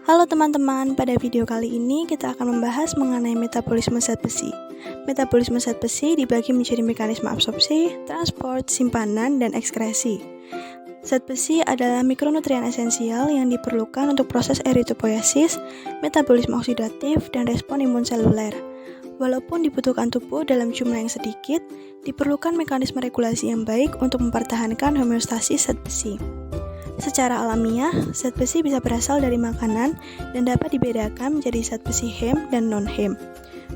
Halo teman-teman, pada video kali ini kita akan membahas mengenai metabolisme zat besi. Metabolisme zat besi dibagi menjadi mekanisme absorpsi, transport, simpanan, dan ekskresi. Zat besi adalah mikronutrien esensial yang diperlukan untuk proses eritropoiesis, metabolisme oksidatif, dan respon imun seluler. Walaupun dibutuhkan tubuh dalam jumlah yang sedikit, diperlukan mekanisme regulasi yang baik untuk mempertahankan homeostasis zat besi. Secara alamiah, zat besi bisa berasal dari makanan dan dapat dibedakan menjadi zat besi hem dan non-hem.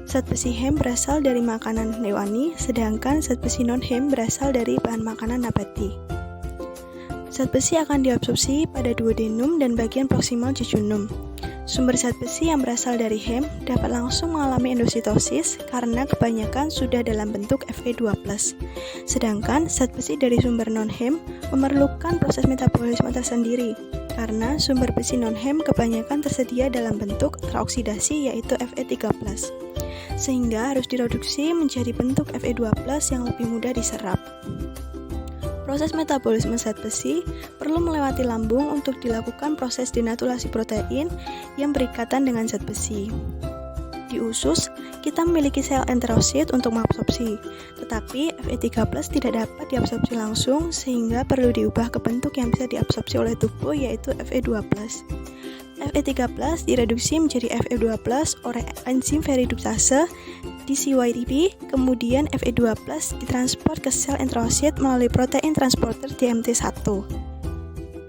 Zat besi hem berasal dari makanan hewani, sedangkan zat besi non-hem berasal dari bahan makanan nabati. Zat besi akan diabsorpsi pada duodenum dan bagian proksimal jejunum. Sumber zat besi yang berasal dari hem dapat langsung mengalami endositosis karena kebanyakan sudah dalam bentuk Fe2+. Sedangkan zat besi dari sumber non-hem memerlukan proses metabolisme tersendiri karena sumber besi non-hem kebanyakan tersedia dalam bentuk teroksidasi yaitu Fe3+. Sehingga harus direduksi menjadi bentuk Fe2+ yang lebih mudah diserap. Proses metabolisme zat besi perlu melewati lambung untuk dilakukan proses denaturasi protein yang berikatan dengan zat besi. Di usus, kita memiliki sel enterosit untuk mengabsorpsi, tetapi Fe3+ tidak dapat diabsorpsi langsung sehingga perlu diubah ke bentuk yang bisa diabsorpsi oleh tubuh yaitu Fe2+. Fe3+ direduksi menjadi Fe2+ oleh enzim ferriduptase DCYTP, kemudian Fe2+ ditransport ke sel enterosit melalui protein transporter DMT1.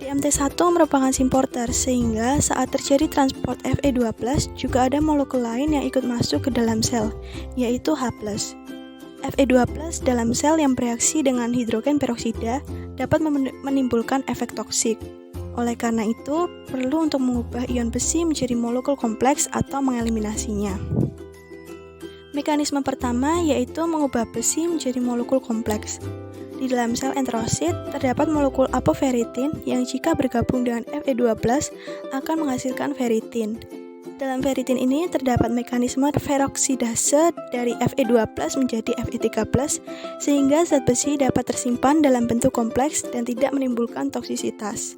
DMT1 merupakan simporter sehingga saat terjadi transport Fe2+ juga ada molekul lain yang ikut masuk ke dalam sel, yaitu H+. Fe2+ dalam sel yang bereaksi dengan hidrogen peroksida dapat menimbulkan efek toksik. Oleh karena itu, perlu untuk mengubah ion besi menjadi molekul kompleks atau mengeliminasinya. Mekanisme pertama yaitu mengubah besi menjadi molekul kompleks. Di dalam sel enterosit terdapat molekul apoferitin yang jika bergabung dengan Fe2+ akan menghasilkan feritin. Dalam feritin ini terdapat mekanisme feroksidase dari Fe2+ menjadi Fe3+, sehingga zat besi dapat tersimpan dalam bentuk kompleks dan tidak menimbulkan toksisitas.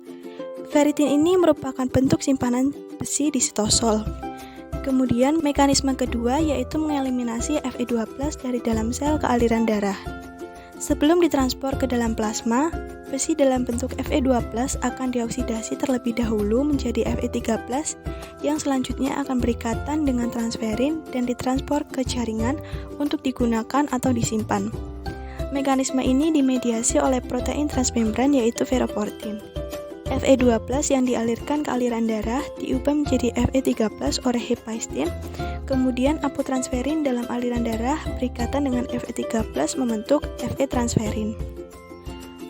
Feritin ini merupakan bentuk simpanan besi di sitosol. Kemudian mekanisme kedua yaitu mengeliminasi Fe2+ dari dalam sel ke aliran darah. Sebelum ditransport ke dalam plasma, besi dalam bentuk Fe2+ akan dioksidasi terlebih dahulu menjadi Fe3+ yang selanjutnya akan berikatan dengan transferin dan ditransport ke jaringan untuk digunakan atau disimpan. Mekanisme ini dimediasi oleh protein transmembran yaitu ferroportin. Fe2+ yang dialirkan ke aliran darah diubah menjadi Fe3+ oleh hepaistin, kemudian apotransferin dalam aliran darah berikatan dengan Fe3+ membentuk Fe transferin.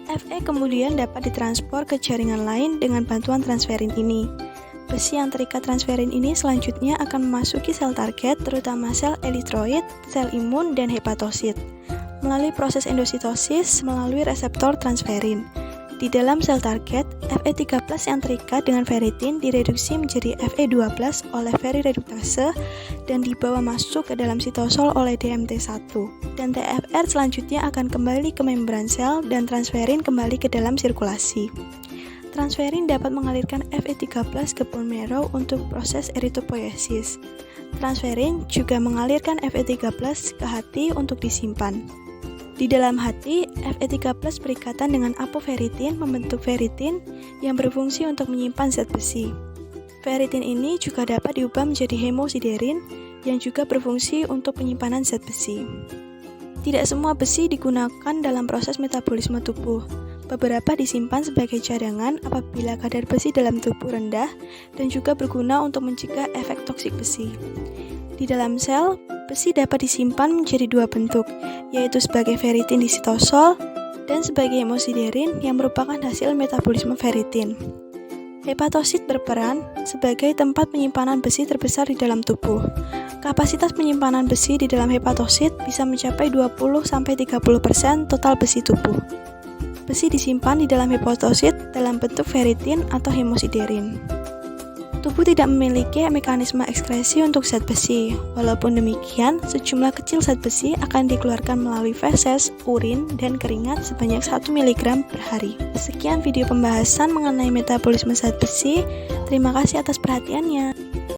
Fe kemudian dapat ditransport ke jaringan lain dengan bantuan transferin ini. Besi yang terikat transferin ini selanjutnya akan memasuki sel target terutama sel eritroid, sel imun, dan hepatosit melalui proses endositosis melalui reseptor transferin. Di dalam sel target, Fe3+ yang terikat dengan feritin direduksi menjadi Fe2+ oleh ferrireduktase dan dibawa masuk ke dalam sitosol oleh DMT1. Dan TFR selanjutnya akan kembali ke membran sel dan transferin kembali ke dalam sirkulasi. Transferin dapat mengalirkan Fe3+ ke bone marrow untuk proses eritropoiesis. Transferin juga mengalirkan Fe3+ ke hati untuk disimpan. Di dalam hati, Fe3+ berikatan dengan apoferitin membentuk feritin yang berfungsi untuk menyimpan zat besi. Feritin ini juga dapat diubah menjadi hemosiderin yang juga berfungsi untuk penyimpanan zat besi. Tidak semua besi digunakan dalam proses metabolisme tubuh. Beberapa disimpan sebagai cadangan apabila kadar besi dalam tubuh rendah dan juga berguna untuk mencegah efek toksik besi. Di dalam sel, besi dapat disimpan menjadi dua bentuk, yaitu sebagai feritin di sitosol dan sebagai hemosiderin yang merupakan hasil metabolisme feritin. Hepatosit berperan sebagai tempat penyimpanan besi terbesar di dalam tubuh. Kapasitas penyimpanan besi di dalam hepatosit bisa mencapai 20-30% total besi tubuh. Besi disimpan di dalam hepatosit dalam bentuk feritin atau hemosiderin. Tubuh tidak memiliki mekanisme ekskresi untuk zat besi. Walaupun demikian, sejumlah kecil zat besi akan dikeluarkan melalui feses, urin, dan keringat sebanyak 1 mg per hari. Sekian video pembahasan mengenai metabolisme zat besi. Terima kasih atas perhatiannya.